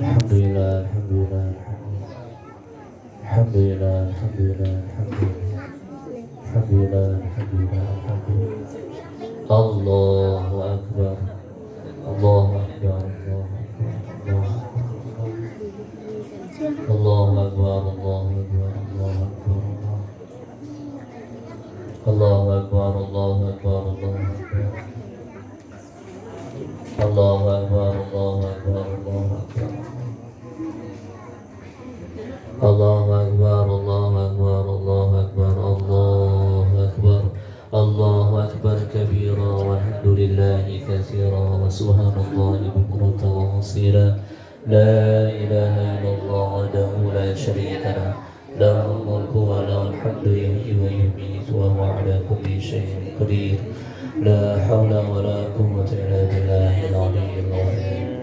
الحمد لله الحمد لله الحمد لله الحمد لله الحمد لله الحمد لله الحمد لله الله أكبر الله أكبر الله أكبر الله أكبر الله أكبر الله أكبر الله أكبر الله أكبر الله أكبر الله أكبر الله أكبر الله أكبر الله أكبر كبيرا والحمد لله كثيرا وسبحان الله بكرة وأصيلا لا إله إلا الله وحده لا شريك له له الملك وله الحمد يحيي ويميت وهو على كل شيء قدير لا حول ولا قوة إلا بالله العلي العظيم.